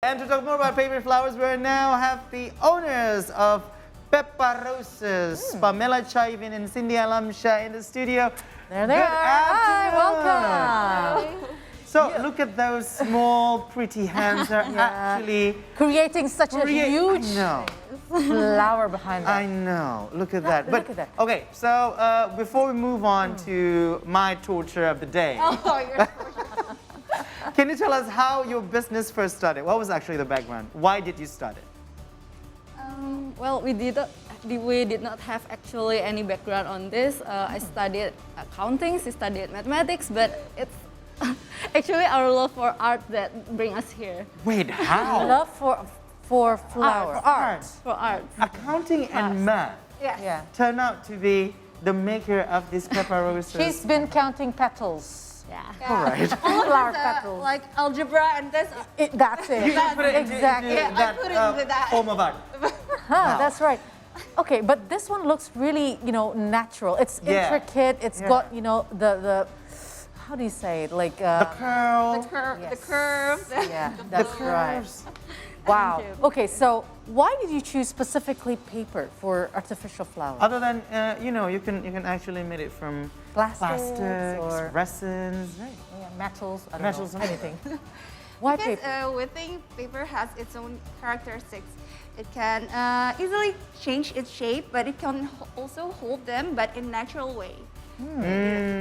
And to talk more about favorite flowers, we now have the owners of Peparoses, Pamela Chaivin and Cindy Alamsyah in the studio. There they are. Hi, welcome. So look at those small, pretty hands. They're actually creating such a huge flower behind them. I know. Look at that. Look at that. Okay, so before we move on to my torture of the day, can you tell us how your business first started? What was actually the background? Why did you start it? Well, we did not have actually any background on this. I studied accounting, she studied mathematics, but it's actually our love for art that bring us here. Wait, how? Love for flower. For art. Accounting and math turn out to be the maker of this Peparoses. She's been counting petals. Yeah. All right. Flower petals. Like algebra and this. That's it. You put it exactly. into that, I put it into that. form of art. Wow. That's right. Okay, but this one looks really, natural. It's intricate. It's got, the how do you say it? Like the curl. The curves. Yeah, that's right. Wow. Okay, so why did you choose specifically paper for artificial flowers? Other than you can actually make it from plastics or resins, right? Yeah, metals. I don't Metals, know, anything. Why Because paper? we think paper has its own characteristics. It can easily change its shape, but it can also hold them, but in natural way.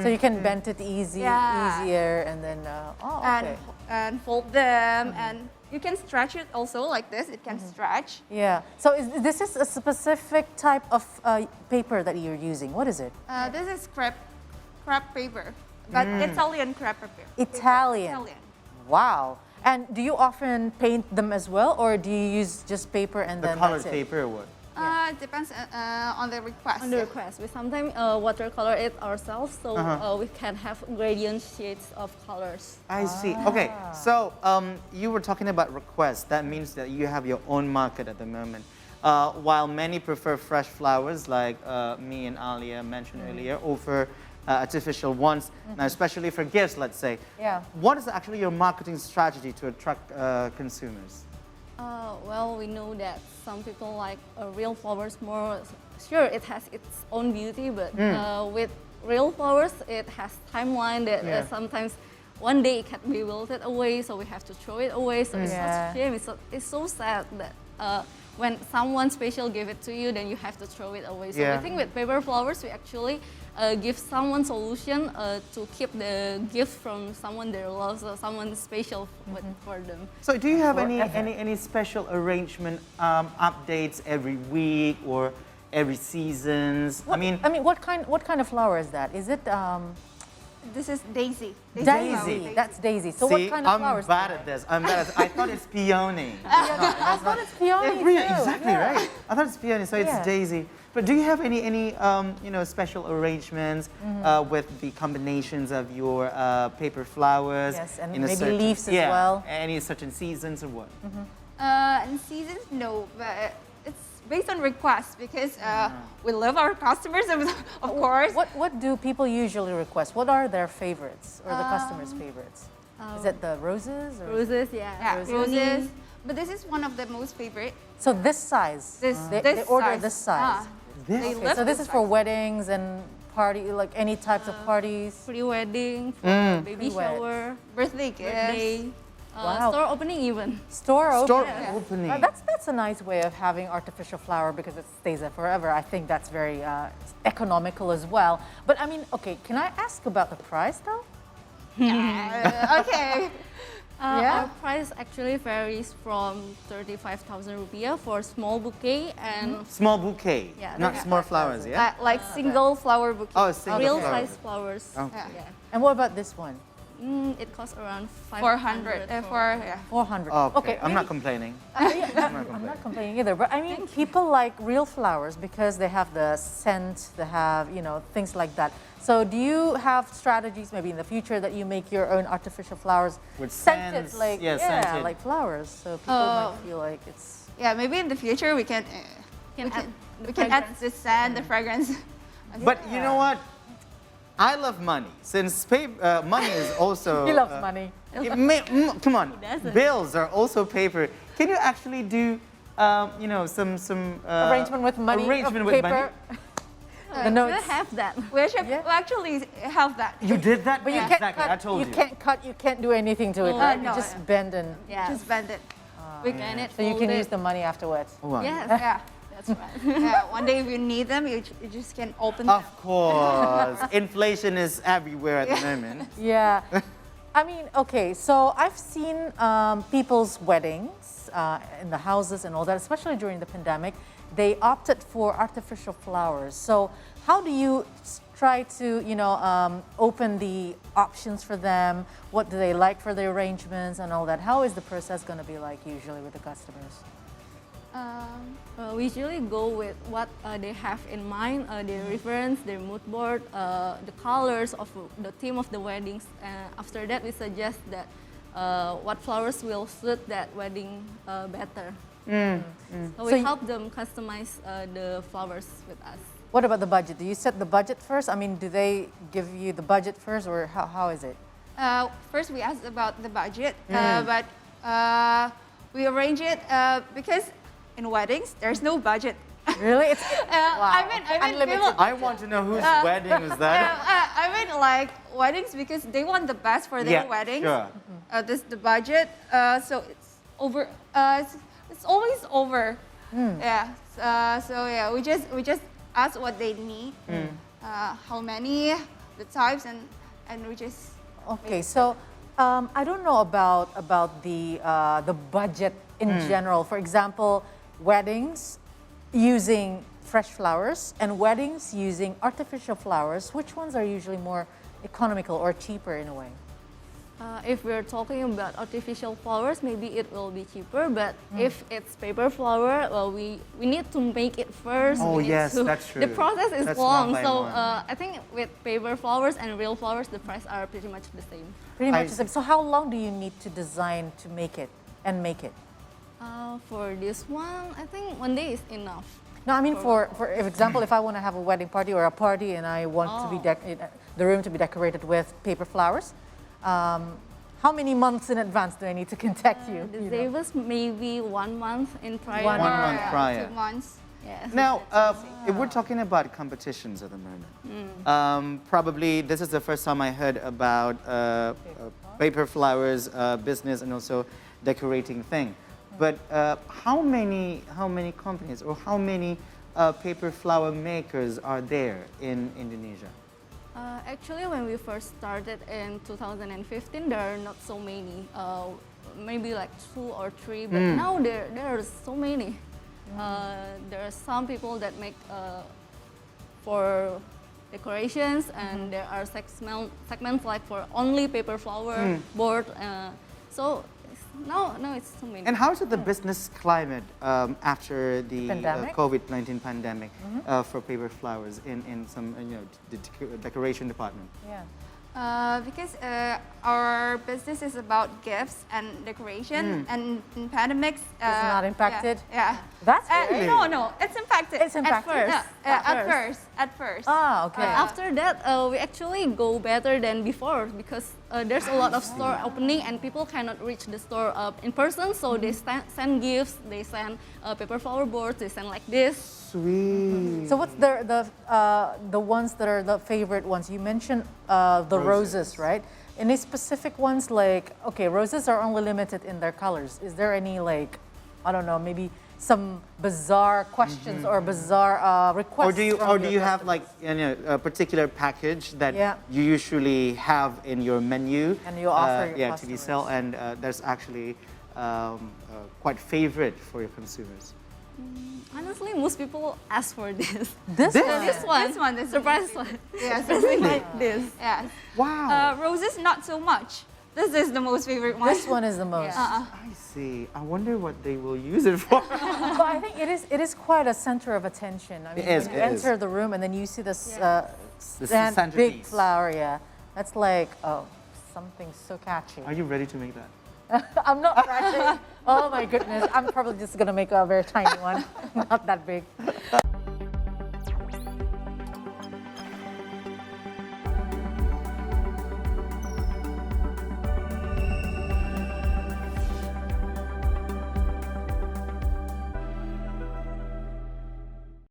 So you can bend it easier, and then And fold them, and you can stretch it also like this. It can stretch. Yeah. So this is a specific type of paper that you're using. What is it? This is crepe paper, but Italian crepe paper. Italian. Wow. And do you often paint them as well, or do you use just paper and The then colored that's it? paper or what? It depends on the request. On the request, we sometimes watercolor it ourselves, so we can have gradient shades of colors. I see. Okay, so you were talking about requests. That means that you have your own market at the moment. While many prefer fresh flowers, like me and Alia mentioned earlier, over artificial ones, now especially for gifts, let's say. Yeah. What is actually your marketing strategy to attract consumers? Well, we know that some people like real flowers more. Sure, it has its own beauty, but with real flowers, it has timeline that sometimes one day it can be wilted away, so we have to throw it away. So it's such a shame. It's so sad that when someone special give it to you, then you have to throw it away. So I think with paper flowers, we actually give someone solution to keep the gift from someone they love, so someone special for them. So do you have any special arrangement updates every week or every seasons? I mean, what kind of flower is that? Is it This is daisy. daisy? That's daisy. So what kind of flowers? I'm bad at this. I thought it's peony. I thought it's peony too. Exactly right. I thought it's peony, so it's daisy. But do you have any special arrangements with the combinations of your paper flowers? Yes, and in a maybe certain, leaves as well. Any certain seasons or what? In seasons, no, but it's based on requests because we love our customers, of course. What do people usually request? What are their favorites or the customers' favorites? Is it the roses? Or? Roses, Roses. But this is one of the most favorite. So this size. They order this size. So this is for weddings and party, like any types of parties. Pre-wedding, for baby shower, Birthday gifts. store opening even. Store opening. That's a nice way of having artificial flower because it stays there forever. I think that's very economical as well. But I mean, okay, can I ask about the price though? Okay. Our price actually varies from 35,000 rupiah for small bouquet and Small bouquet, not small flowers, yeah? Like single flower bouquet. Oh, single real flower. size flowers. Okay. Yeah. And what about this one? It costs around 400. 400. Okay, I'm not complaining. I'm not complaining either, but I mean, people like real flowers because they have the scent, they have, things like that. So do you have strategies maybe in the future that you make your own artificial flowers With scented, scents, like, scented. like flowers, so people might feel like it's... Yeah, maybe in the future we can add the scent, the fragrance. But you know what? I love money. Since money is also... He loves money. Come on, doesn't? bills are also paper. Can you actually do, you know, some Arrangement with money, arrangement of with paper. money? The We notes. have that. We actually, Yeah. we actually have that. You did that? But you Yeah, can't exactly. cut. I told you. You can't cut. You can't do anything to it. No. Right? No, You just no. bend and. Yeah. Just bend it. We can it. So you can fold use it. the money afterwards. Oh, wow. Yes, Yeah. that's right. Yeah. One day if you need them, you just can open them. Of course. Inflation is everywhere at the moment. Yeah. I mean, okay, so I've seen people's weddings in the houses and all that, especially during the pandemic. They opted for artificial flowers. So how do you try to, you know, open the options for them? What do they like for the arrangements and all that? How is the process going to be like usually with the customers? We usually go with what they have in mind, their reference, their mood board, the colors of the theme of the weddings. After that, we suggest that what flowers will suit that wedding better. So we help them customize the flowers with us. What about the budget? Do you set the budget first? I mean, do they give you the budget first, or how is it? First, we asked about the budget, but we arrange it because in weddings there's no budget. Really? It's, I mean, unlimited. people, I want to know whose wedding was that. I mean, like weddings because they want the best for their Yeah, weddings. sure. This the budget, so it's over. It's always over. Yeah. So yeah, we just ask what they need, how many, the types, and we just. Okay, so I don't know about the budget in general. For example, weddings using fresh flowers and weddings using artificial flowers. Which ones are usually more economical or cheaper in a way? If we're talking about artificial flowers, maybe it will be cheaper. But if it's paper flower, well, we need to make it first. Oh, We need yes, to- that's true. The process is That's long, one by so one. I think with paper flowers and real flowers, the price are pretty much the same. Pretty I much the same. So how long do you need to design to make it and make it? For this one, I think one day is enough. No, I mean for example, if I want to have a wedding party or a party and I want to be the room to be decorated with paper flowers, how many months in advance do I need to contact you? The you know? save us maybe 1 month in prior. 1 month prior. 2 months. Yes. Now, if we're talking about competitions at the moment, probably this is the first time I heard about paper flowers business and also decorating thing. But how many companies or how many paper flower makers are there in Indonesia? Actually, when we first started in 2015, there are not so many. Maybe like 2 or 3, but now there are so many. There are some people that make for decorations, and there are segments like for only paper flower board. So no, it's so many. And how is it the business climate after the Pandemic? COVID-19 pandemic for paper flowers in some the decoration department? Yeah. Because our business is about gifts and decoration, and in pandemics, It's not impacted? Yeah. That's great. No, it's impacted. It's impacted. At first. Ah, okay. After that, we actually go better than before because there's a lot of store opening and people cannot reach the store in person, so they send gifts, they send paper flower boards, they send like this. Sweet. So what's the ones that are the favorite ones? You mentioned the roses, right? Any specific ones like, okay, roses are only limited in their colors. Is there any like, I don't know, maybe some bizarre questions or bizarre requests? Or do you have like a particular package that you usually have in your menu? And you offer your to be sell, and that's actually quite favorite for your consumers. Honestly, most people ask for this. This one? This one, the surprise one. Yes. Something like this. Yes. Wow. Roses, not so much. This is the most favorite one. This one is the most. Yeah. I see. I wonder what they will use it for. But I think it is quite a center of attention. I mean, It is, when you it is. enter the room and then you see this big centerpiece. flower, that's like, oh, something so catchy. Are you ready to make that? I'm not ready. Oh my goodness, I'm probably just gonna make a very tiny one, not that big.